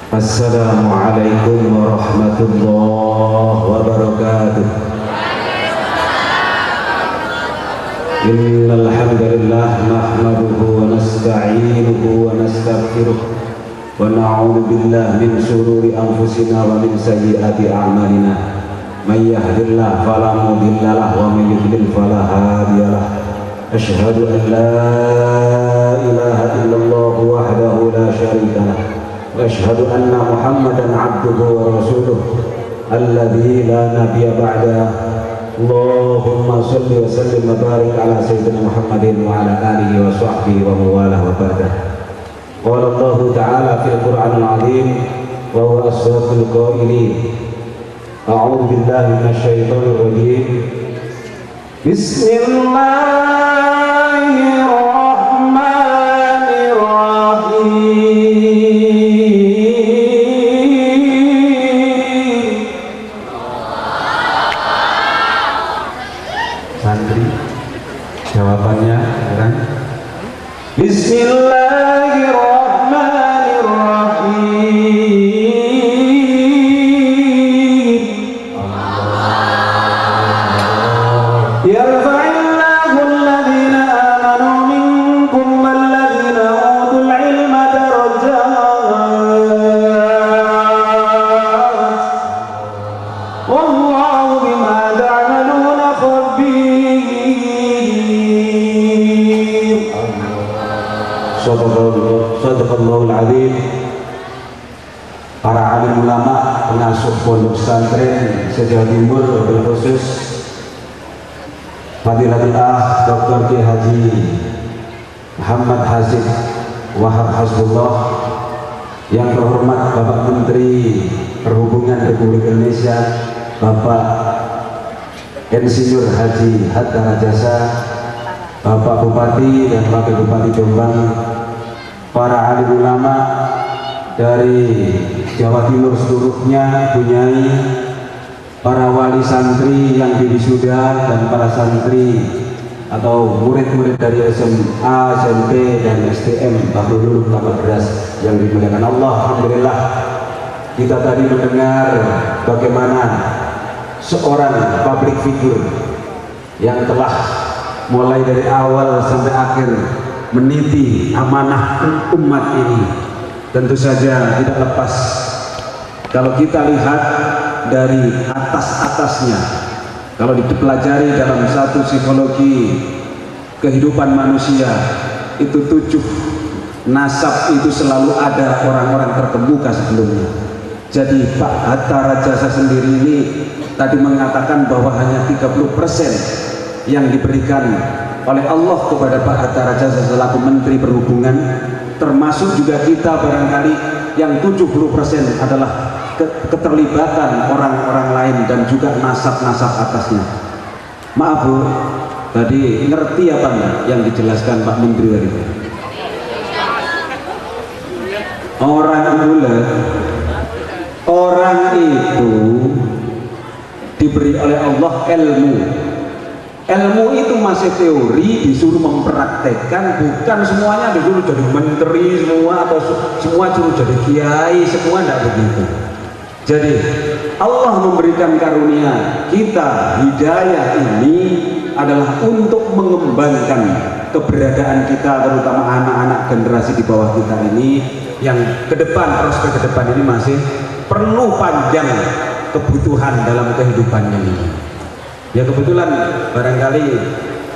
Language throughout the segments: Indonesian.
Assalamualaikum warahmatullahi wabarakatuh. Innal hamdalillah nahmaduhu wa nasta'inuhu wa nastaghfiruh wa na'udzu billahi min shururi anfusina wa min sayyiati a'malina. May yahdihillahu fala mudilla lahu wa may yudlil fala hadiya lahu. Asyhadu an la ilaha illallah wahdahu la syarika lahu. وأشهد أن محمدا عبده ورسوله الذي لا نبي بعده اللهم صل وسلم وبارك على سيدنا محمد وعلى آله وصحبه ومن والاه وبعده. قال الله تعالى في القرآن العظيم وهو أصدق القائلين أعوذ بالله من الشيطان الرجيم بسم الله الرحمن الرحيم. Jawabannya kan? Bismillahirrahmanirrahim. Yarfa'illahu alladhina amanu minkum walladhina utul ilma darajat. Wallahu bima ta'maluna khabir. Sadaqallahul azim. Para alim ulama, pengasuh pondok pesantren se-Jawa Timur, wabil khusus Fadilatul Dr. Kiai Haji Muhammad Hasyim Wahab Hasbullah, yang terhormat Bapak Menteri Perhubungan Republik Indonesia Bapak Insinyur Haji Hatta Rajasa, Bapak Bupati dan Wakil Bupati Jombang, para alim ulama dari Jawa Timur seluruhnya, Bunyai, para wali santri yang diwisuda dan para santri atau murid-murid dari SMA, SMP dan STM Bahrul Ulum Tambak Beras yang dimuliakan Allah. Alhamdulillah, kita tadi mendengar bagaimana seorang public figure yang telah mulai dari awal sampai akhir meniti amanah umat ini, tentu saja tidak lepas kalau kita lihat dari atas-atasnya. Kalau dipelajari dalam satu psikologi kehidupan manusia, itu 7 nasab itu selalu ada orang-orang terkemuka sebelumnya. Jadi Pak Hatta Rajasa sendiri ini tadi mengatakan bahwa hanya 30% yang diberikan oleh Allah kepada Pak Hatta Rajasa selaku Menteri Perhubungan, termasuk juga kita barangkali yang 70% adalah keterlibatan orang-orang lain dan juga nasab-nasab atasnya. Maaf Bu, tadi ngerti apa enggak yang dijelaskan Pak Menteri tadi? Orang itu diberi oleh Allah ilmu itu masih teori, disuruh mempraktekkan, bukan semuanya disuruh jadi menteri semua atau semua suruh jadi kiai, semua tidak begitu. Jadi Allah memberikan karunia kita hidayah ini adalah untuk mengembangkan keberadaan kita, terutama anak-anak generasi di bawah kita ini yang ke depan, prospek ke depan ini masih perlu panjang kebutuhan dalam kehidupannya ini. Ya kebetulan barangkali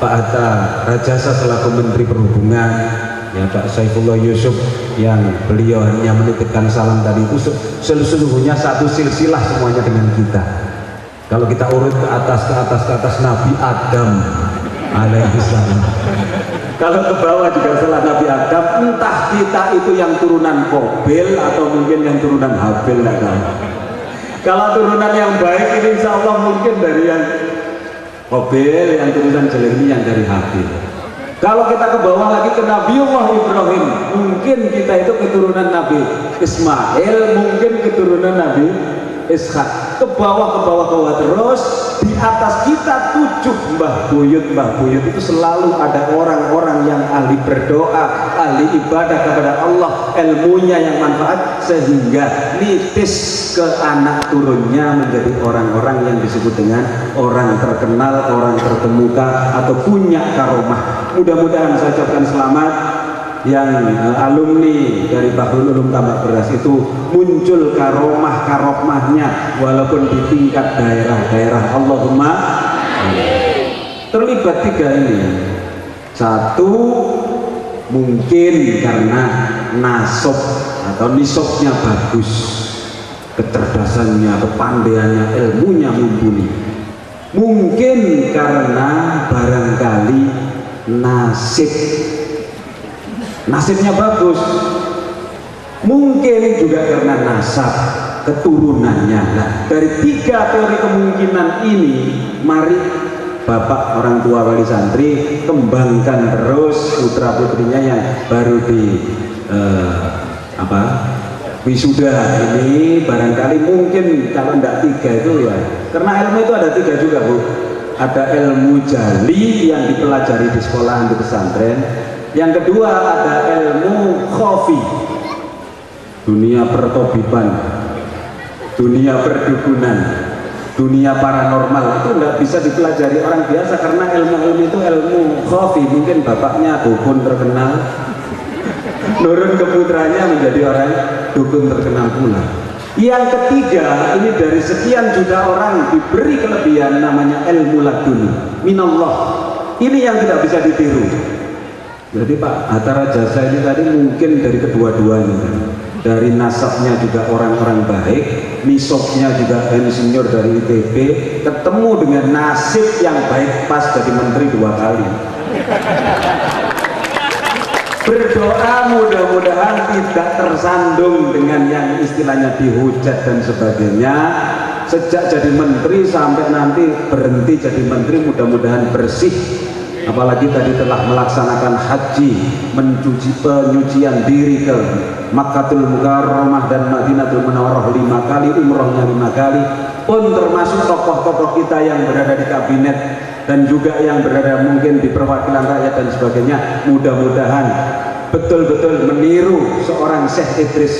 Pak Hatta Rajasa selaku Menteri Perhubungan, ya Pak Saifullah Yusuf yang beliau hanya menitipkan salam tadi itu sesungguhnya satu silsilah semuanya dengan kita. Kalau kita urut ke atas Nabi Adam alaihissalam, kalau ke bawah juga setelah Nabi Adam, entah kita itu yang turunan Qabil atau mungkin yang turunan Habil, tidak tahu. Kalau turunan yang baik ini insya Allah mungkin dari yang Qabil, yang turunan jelek ini yang dari Habil. Kalau kita ke bawah lagi ke Nabiullah Ibrahim, mungkin kita itu keturunan Nabi Ismail, mungkin keturunan Nabi Ishak. Ke bawah terus, di atas kita selama 7 mbah buyut itu selalu ada orang-orang yang ahli berdoa, ahli ibadah kepada Allah, ilmunya yang manfaat, sehingga nitis ke anak turunnya menjadi orang-orang yang disebut dengan orang terkenal, orang terkemuka, atau punya karomah. Mudah-mudahan saya ucapkan selamat yang alumni dari Bahrul Ulum Tambak Beras itu muncul karomahnya walaupun di tingkat daerah-daerah. Allahumma terlibat 3 ini. 1, mungkin karena nasab atau nisabnya bagus, kecerdasannya, kepandaiannya, ilmunya mumpuni. Mungkin karena barangkali nasibnya bagus. Mungkin juga karena nasab, keturunannya. Nah, dari 3 teori kemungkinan ini, mari Bapak orang tua wali santri kembangkan terus putra putrinya yang baru di wisuda ini. Barangkali mungkin kalau tidak 3 itu ya, karena ilmu itu ada 3 juga Bu. Ada ilmu jali yang dipelajari di sekolahan di pesantren. Yang kedua ada ilmu khafi, dunia pertobiban, dunia perdukunan, dunia paranormal. Itu nggak bisa dipelajari orang biasa karena ilmu-ilmu itu ilmu khafi. Mungkin bapaknya dukun terkenal, nurun ke putranya menjadi orang dukun terkenal pula. Yang ketiga, ini dari sekian juta orang diberi kelebihan namanya ilmu laduni minallah. Ini yang tidak bisa ditiru. Jadi Pak Hatta Rajasa ini tadi mungkin dari kedua-duanya, dari nasabnya juga orang-orang baik, nisabnya juga insinyur dari ITB, ketemu dengan nasib yang baik pas jadi menteri 2 kali. Berdoa mudah-mudahan tidak tersandung dengan yang istilahnya dihujat dan sebagainya. Sejak jadi menteri sampai nanti berhenti jadi menteri, mudah-mudahan bersih. Apalagi tadi telah melaksanakan haji, penyucian diri ke Makkatul Mukarramah dan Madinatul Munawwarah 5 kali, umrohnya 5 kali, pun termasuk tokoh-tokoh kita yang berada di kabinet dan juga yang berada mungkin di perwakilan rakyat dan sebagainya. Mudah-mudahan betul-betul meniru seorang Syekh Idris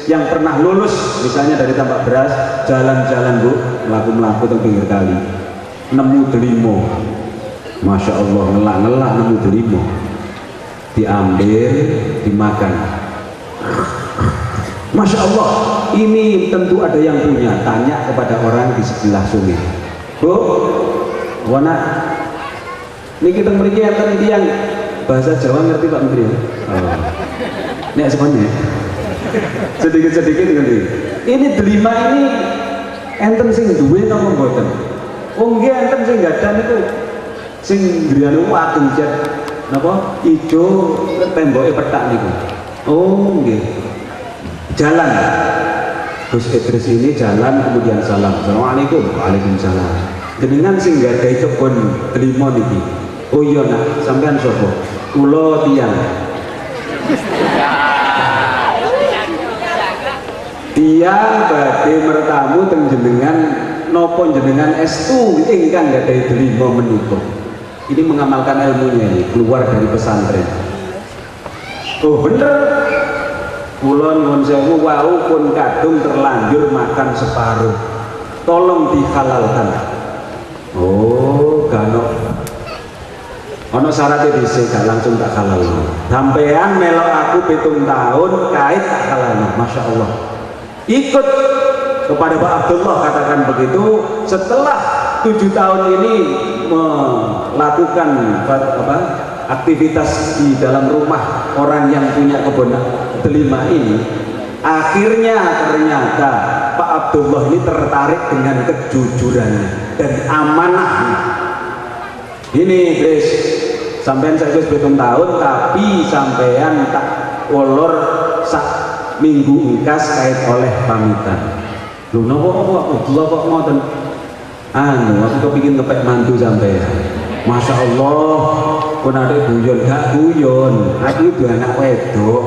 yang pernah lulus misalnya dari Tambak Beras, jalan-jalan Bu, melaku-melaku di pinggir kali, nemu delimo. Masya Allah, ngelak-ngelak nemu delimo, diambil, dimakan. Masya Allah, ini tentu ada yang punya. Tanya kepada orang di sebelah sungai. Bu, wana, ini kita memiliki yang bahasa Jawa ngerti Pak Menteri? Oh. Ini semuanya. Sedikit-sedikit ngerti. Ini delima ini enten sing duwe napa mboten? Oh nggih enten sing gadan itu. Sing griyane ageng jet napa ijo temboke petak niku. Oh nggih. Jalan. Gus Idris ini jalan kemudian salam. Assalamualaikum. Waalaikumsalam. Jenengan sing gadhahi kebon delima niki. Oh iya Nak, sampean sapa? Kula tiyang. Tiyang badhe mertamu teng jenengan napa jenengan estu ingkang gadhahi delima menika. Ini mengamalkan ilmunya ini, keluar dari pesantren. Oh bener, kula nyuwun sewu wau pun kadung terlanjur makan separuh, tolong dihalalkan. Oh gano, ono syaratnya dhisik gak langsung tak halal. Sampean melok aku 7 tahun kait tak halal. Masya Allah. Ikut kepada Pak Abdullah katakan begitu. Setelah 7 tahun ini melakukan aktivitas di dalam rumah orang yang punya kebun delima ini, akhirnya ternyata Pak Abdullah ini tertarik dengan kejujurannya dan amanahnya. Ini Chris, sampean saya 7 tahun tapi sampean tak wolor sak minggu engkas kait oleh pamitan. Lho napa Abdullah kok ngoten? Aku kepingin ngepek mantu sampai. Masya Allah, pun ada guyon gak guyon. Aku itu anak wedok.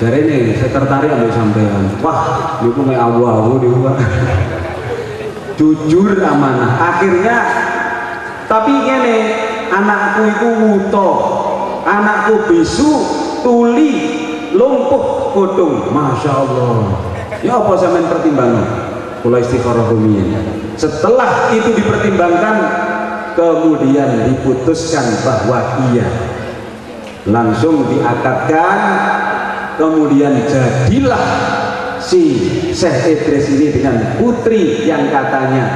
Jadi ini saya tertarik ambil sampean. Wah, ini mek awu-awu di rumah. jujur amanah. Akhirnya tapi gini, anakku itu wuto, anakku bisu, tuli, lumpuh, kodong. Masya Allah. Ya apa sampean pertimbangan? Kula istikharah rumiyin. Setelah itu dipertimbangkan, kemudian diputuskan bahwa iya, langsung diakadkan, kemudian jadilah si Syekh Idris ini dengan putri yang katanya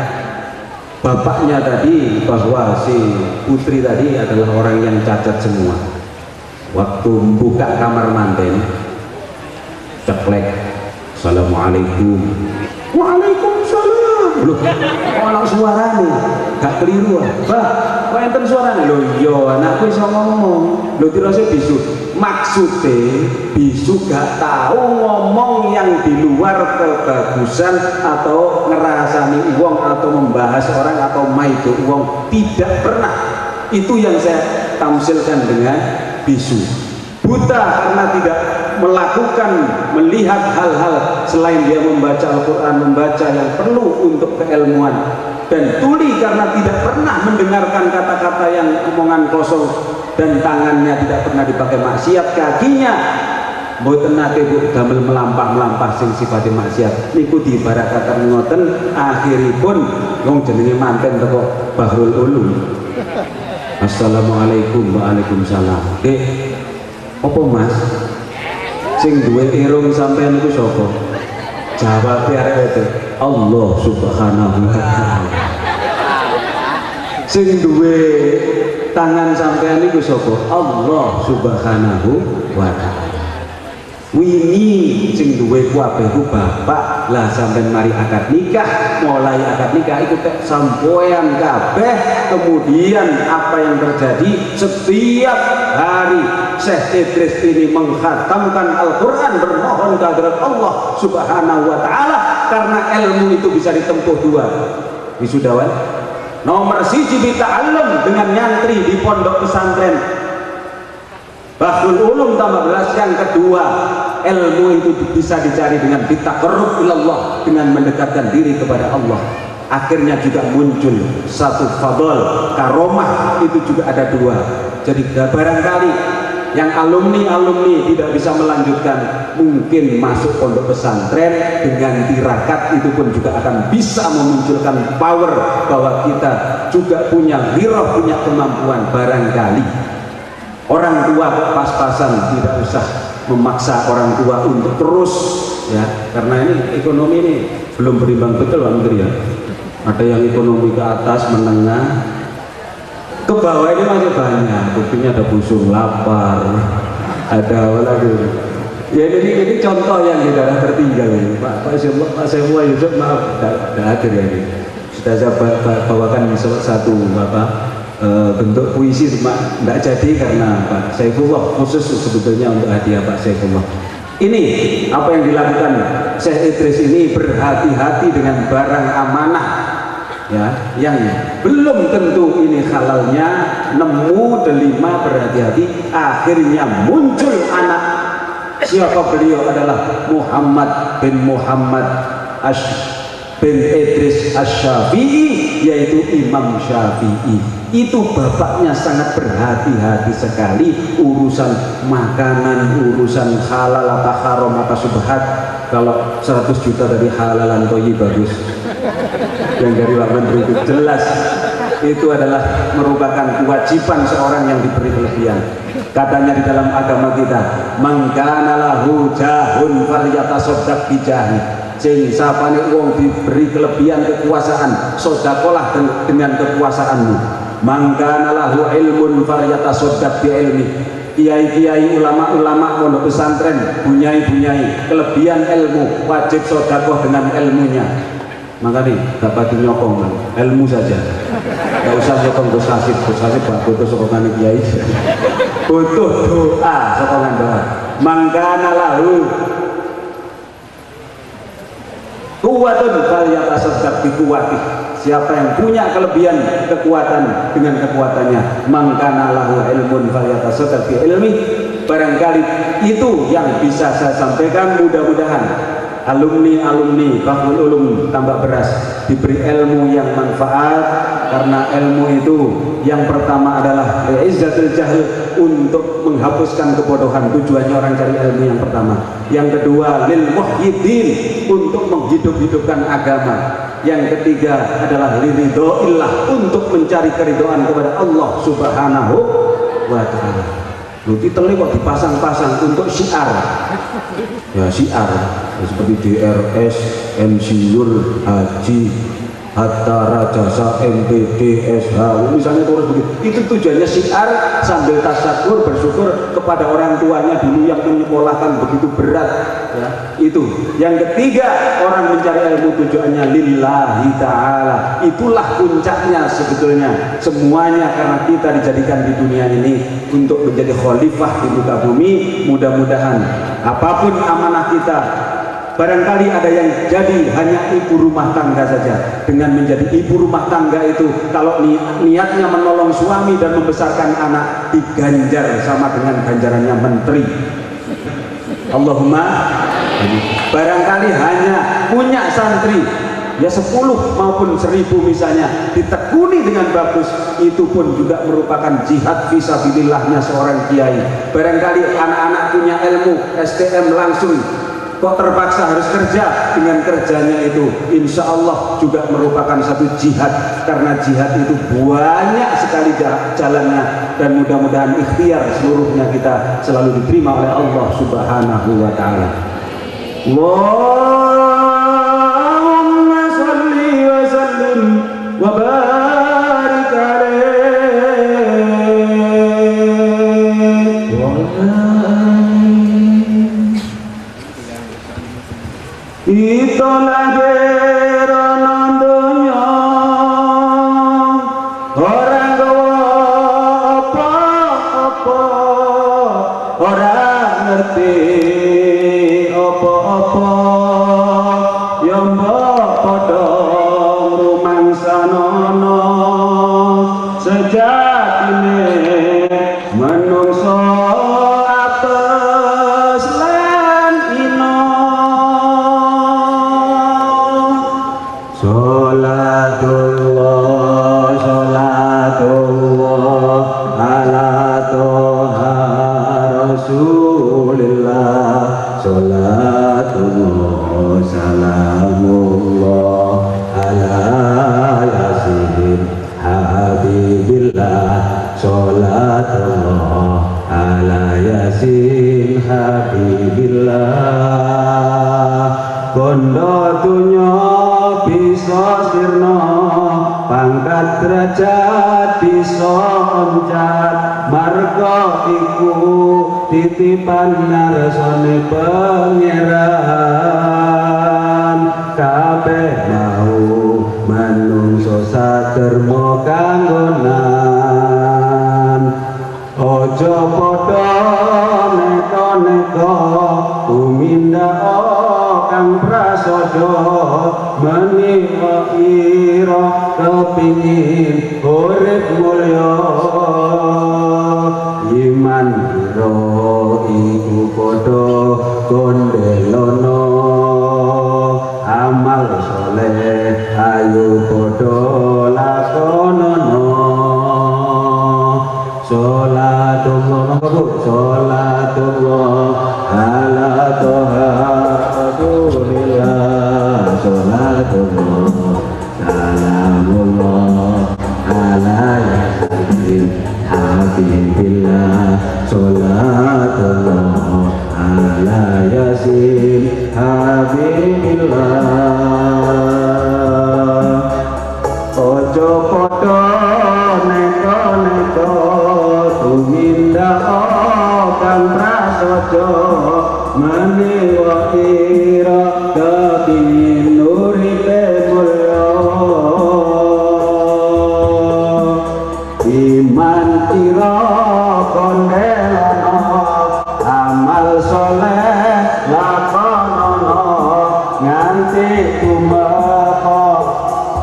bapaknya tadi, bahwa si putri tadi adalah orang yang cacat semua. Waktu buka kamar manten, ceklek, assalamualaikum, waalaikumsalam. Loh, orang suara nih gak keliru ah. Bah, kok enten suara nih? Loh iya, anakku bisa ngomong. Loh dirasa bisu. Maksudnya bisu gak tahu ngomong yang di luar kebagusan atau ngerasani uang atau membahas orang atau maido uang, tidak pernah. Itu yang saya tamsilkan dengan bisu. Buta karena tidak melakukan, melihat hal-hal selain dia membaca Al-Quran, membaca yang perlu untuk keilmuan. Dan tuli karena tidak pernah mendengarkan kata-kata yang omongan kosong, dan tangannya tidak pernah dipakai maksiat, kakinya mboten nate Bu damel melampah-melampah sing sifatnya maksiat. Niku diibaratkan ngoten, akhiripun wong jenenge manten teko Bahrul Ulum. Assalamualaikum. Waalaikumsalam. Dek, apa Mas? Sing duwe irung sampean niku sapa? Jawab arek itu, Allah Subhanahu wa taala. Sing duwe tangan sampean niku sapa? Allah Subhanahu wa taala. Wingi sing duwe kabeh ku bapak, lah sampean mari akad nikah, mulai akad nikah itu sampoyan kabeh. Kemudian apa yang terjadi? Setiap hari Syekh Idris ini mengkhatamkan Al-Quran, bermohon kehadirat Allah Subhanahu wa taala, karena ilmu itu bisa ditempuh dua. Wisudawan nomor siji bita'allum, dengan nyantri di pondok pesantren Bahrul Ulum tambah belas. Yang kedua, ilmu itu bisa dicari dengan bitaqarrub ilallah, dengan mendekatkan diri kepada Allah. Akhirnya juga muncul satu fadl, karomah, itu juga ada dua. Jadi barangkali yang alumni tidak bisa melanjutkan, mungkin masuk pondok pesantren dengan tirakat, itu pun juga akan bisa memunculkan power bahwa kita juga punya ghirah, punya kemampuan. Barangkali orang tua pas-pasan, tidak usah memaksa orang tua untuk terus, ya, karena ini ekonomi ini belum berimbang betul Pak Menteri ya. Ada yang ekonomi ke atas, menengah, ke bawah ini masih banyak. Buktinya ada busung lapar, ada apa lagi ya. Ini contoh yang di daerah tertinggal ini. Pak Semua Yusuf, maaf tidak hadir ya ini. Sudah saya bawakan satu bentuk puisi, cuma tidak jadi karena Pak Saifullah khusus sebetulnya untuk hadiah Pak Saifullah. Ini apa yang dilakukan Syekh Idris ini, berhati-hati dengan barang amanah, ya, yang belum tentu ini halalnya, nemu delima, berhati-hati. Akhirnya muncul anak, siapa beliau? Adalah Muhammad bin Muhammad bin Idris Asy-Syafi'i, yaitu Imam Syafi'i. Itu bapaknya sangat berhati-hati sekali urusan makanan, urusan halal apa haram apa subhat. Kalau 100 juta dari halalan toyi bagus, yang dari Pak Menteri itu jelas itu adalah merupakan kewajiban seorang yang diberi kelebihan. Katanya di dalam agama kita, man kana lahu jahun falyatasaddaq bijahi. Sing sapane wong diberi kelebihan kekuasaan, sedekahlah dengan kekuasaanmu. Man kana lahu ilmun falyatasaddaq bi ilmi. Kiai-kiai, ulama-ulama pondok pesantren, bunyai-bunyai kelebihan ilmu, wajib sedekah dengan ilmunya. Makanya gak pati nyokong, ilmu saja, gak usah nyokong gosasip gak butuh sokongan kiai, butuh doa, sokongan doa. Man kana lahu kuwatun falyatasaddaq bi kuwatih. Siapa yang punya kelebihan kekuatan dengan kekuatannya, man kana lahu ilmun falyatasaddaq bi ilmi. Barangkali itu yang bisa saya sampaikan. Mudah-mudahan alumni Bahul Ulum Tambak Beras diberi ilmu yang manfaat, karena ilmu itu yang pertama adalah izzatul jahl, untuk menghapuskan kebodohan, tujuannya orang cari ilmu yang pertama. Yang kedua lil muhyiddin, untuk menghidup-hidupkan agama. Yang ketiga adalah liridhoillah, untuk mencari keridhaan kepada Allah Subhanahu wa ta'ala. Nanti tele kok dipasang-pasang untuk syiar, ya syiar seperti DRS, Insinyur Haji Hatta Rajasa MPD SH misalnya, terus begitu. Itu tujuannya syiar, sambil tasyakur bersyukur kepada orang tuanya dulu yang menyekolahkan begitu berat, ya. Itu yang ketiga, orang mencari ilmu tujuannya lillahi ta'ala. Itulah puncaknya sebetulnya semuanya, karena kita dijadikan di dunia ini untuk menjadi khalifah di muka bumi. Mudah-mudahan apapun amanah kita, barangkali ada yang jadi hanya ibu rumah tangga saja. Dengan menjadi ibu rumah tangga itu, kalau niatnya menolong suami dan membesarkan anak, diganjar sama dengan ganjarannya menteri. Allahumma. Barangkali hanya punya santri ya 10 maupun 1000 misalnya, ditekuni dengan bagus, itu pun juga merupakan jihad fisabilillahnya seorang kiai. Barangkali anak-anak punya ilmu STM langsung, kok terpaksa harus kerja, dengan kerjanya itu insya Allah juga merupakan satu jihad, karena jihad itu banyak sekali jalannya, dan mudah-mudahan ikhtiar seluruhnya kita selalu diterima oleh Allah Subhanahu wa ta'ala. Allahumma sholli wa sallim wa barik alaihi. Ito lahir nang donya, ora nggawa apa-apa, ora ngerti apa-apa, ya mbok padha rumangsanono. Sejatine manungsa apes lan ino. Sholatullah, sholatullah ala toha rasulillah. Sholatullah, salamullah ala yasin habibillah. Sholatullah ala yasin habibillah. Kondo dunya bisa sirna, pangkat derajat bisa oncat, marga iku titipan narsane pangeran. Kabeh mau manungsa saderma kanggonan, ojo padha neka-neka tumindak kang prasaja. Menika ira kepingin urip mulya, iman ira iku padha kondelono, amal saleh ayo padha lakonono. Sholatullah, sholatullah ala toha rasulillah. Sholatullah, salamullah ala yasin habibillah. Sholatullah ala yasin habibillah. Ojo padha neka-neka tumindak kang prasaja, menawa ira kepingin uripe mulya. Iman ira kondelono, amal soleh lakonono, nganti tumeka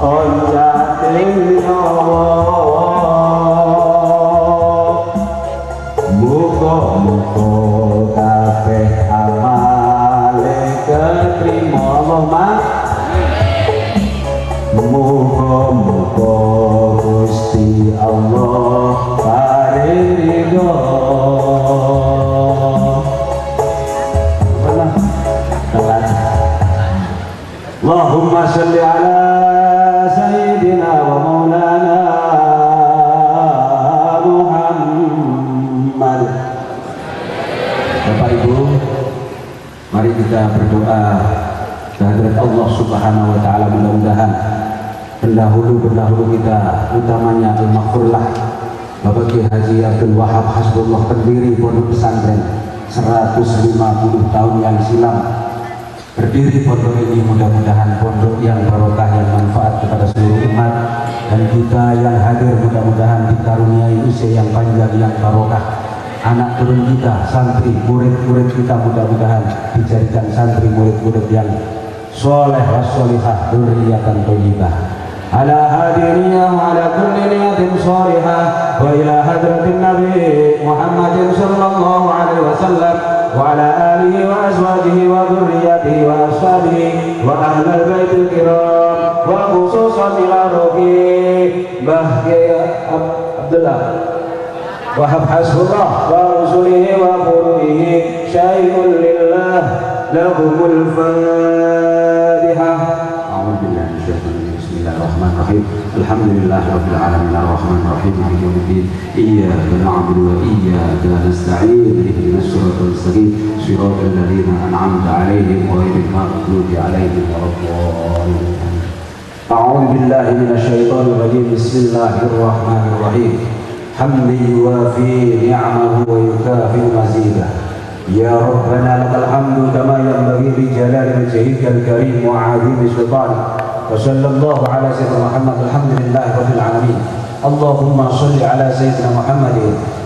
onjating nyawa. Muga-muga kabeh amale ketrima, ومولانا محمد. Bapak Ibu, mari kita berdoa kehadirat Allah Subhanahu wa taala, mudah-mudahan pendahulu kita, utamanya al-maghfurlah Bapak Kiai Haji Abdul Wahab Hasbullah, pendiri pondok pesantren 150 tahun yang silam berdiri pondok ini, mudah-mudahan pondok yang barokah, yang manfaat kepada seluruh umat, dan kita yang hadir mudah-mudahan dikaruniai usia yang panjang, yang barokah. Anak turun kita, santri, murid-murid kita mudah-mudahan dijadikan santri murid-murid yang soleh wassolihah, dzurriyyatan thayyibah. Ala hadiriyah wa ala kulli niyatin shalihah wa ila hadratin Nabi Muhammadin sallallahu alaihi wasallam wa ala alihi wa azwajihi wa dzurriyyatihi wa ashabihi wa ahlal baitil kiram wa khususan ila ruhi Mbah Kiai Abdullah Wahab Hasbullah wa rusulihi wa furu'ihi syai'un lillah lahumul Fatihah. A'udzubillahi minasyaitonir rajim. Bismillahirrahmanirrahim. Alhamdulillahi rabbil alamin arrahmanir rahim maliki yaumiddin. Iyyaka na'budu wa iyyaka nasta'in. Ihdinas siratal mustaqim. Shiratal ladzina an'amta 'alaihim ghairil maghdubi 'alaihim waladdallin. A'udzu billahi minasyaitonir rajim. Bismillahirrahmanirrahim. حمد يوافي نعمه ويكافئ مزيده يا ربنا لك الحمد كما ينبغي لجلال وجهك الكريم وعظيم سلطانك وصلى الله على سيدنا محمد. الحمد لله رب العالمين. اللهم صل على سيدنا محمد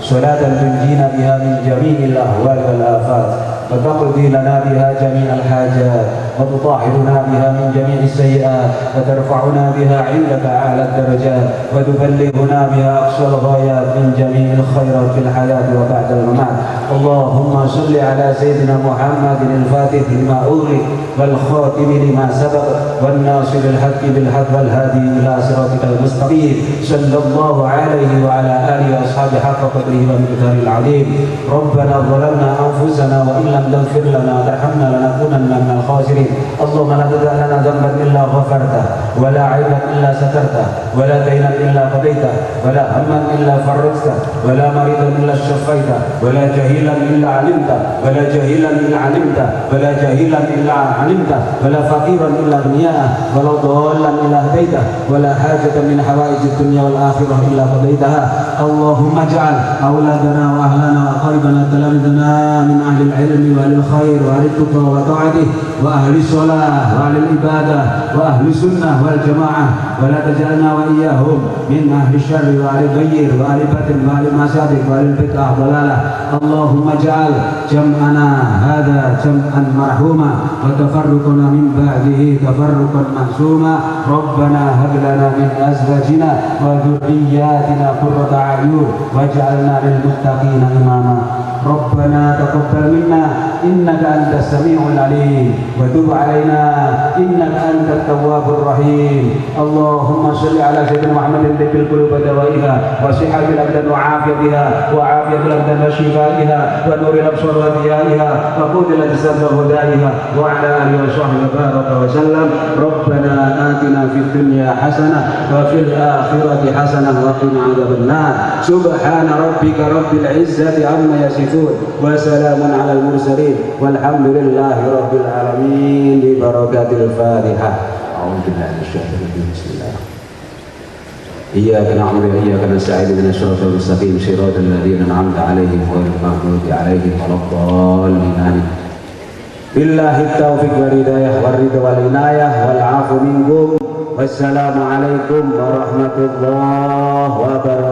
صلاة تنجينا بها من جميع الأهوال والآفات وتقضي لنا بها جميع الحاجات وتطهرنا بها من جميع السيئات وترفعنا بها عندك أعلى الدرجات وتبلغنا بها أقصى الغايات من جميع الخيرات في الحياة وبعد الممات. اللهم صل على سيدنا محمد الفاتح لما أغلق والخاتم لما سبق والناصر الحق بالحق والهادي إلى صراطك المستقيم صلى الله عليه وعلى آله وأصحابه حق قدره ومقداره العظيم. ربنا ظلمنا أنفسنا وإن لم تغفر لنا وترحمنا لنكونن من الخاسرين. اللهم لا تدع لنا ذنبا إلا غفرته ولا عيبا إلا سترته ولا دينا إلا قضيته ولا هما إلا فرجته ولا مريضا إلا شفيته ولا جهيلا إلا علمته ولا جهيلا إلا علمته ولا جهيلا إلا علمته ولا فقيرا إلا أغنياءه ولا ضالا إلا هديته ولا حاجة من حوائج الدنيا والآخرة إلا قضيتها. اللهم اجعل أولادنا وأهلنا وأقاربنا تلامذنا من أهل العلم وأهل الخير وأهل التقوى وطاعته وأهل الصلاة وأهل العبادة وأهل السنة والجماعة ولا تجعلنا وإياهم من أهل الشر وأهل الغير وأهل الباطل وأهل المصادق وأهل البدعة ضلالة. اللهم اجعل جمعنا هذا جمعا مرحوما وتفرقنا من بعده تفرقا معصوما. ربنا هب لنا من أزواجنا وذرياتنا قرة أعين واجعلنا للمتقين إماما. ربنا تقبل منا إنك أنت السميع العليم وتب علينا إنك أنت التواب الرحيم. اللهم صل على سيدنا محمد طب القلوب ودوائها وصحة الأبدان وعافيتها وعافية الأبدان وشفائها ونور الأبصار وضيائها وقود الأجساد وهدائها وعلى آله وصحبه وبارك وسلم. ربنا آتنا في الدنيا حسنة وفي الآخرة حسنة وقنا عذاب النار. سبحان ربك رب العزة عما يصفون وسلام على المرسلين والحمد لله رب العالمين ببركات الفاتحة. أعوذ بالله من الشيطان الرجيم. بسم الله. إياك نعبد وإياك نستعين اهدنا الصراط المستقيم صراط الذين أنعمت عليهم غير المغضوب عليهم ولا الضالين. بالله التوفيق والهداية والرضا والعناية والعفو منكم. والسلام عليكم ورحمة الله وبركاته.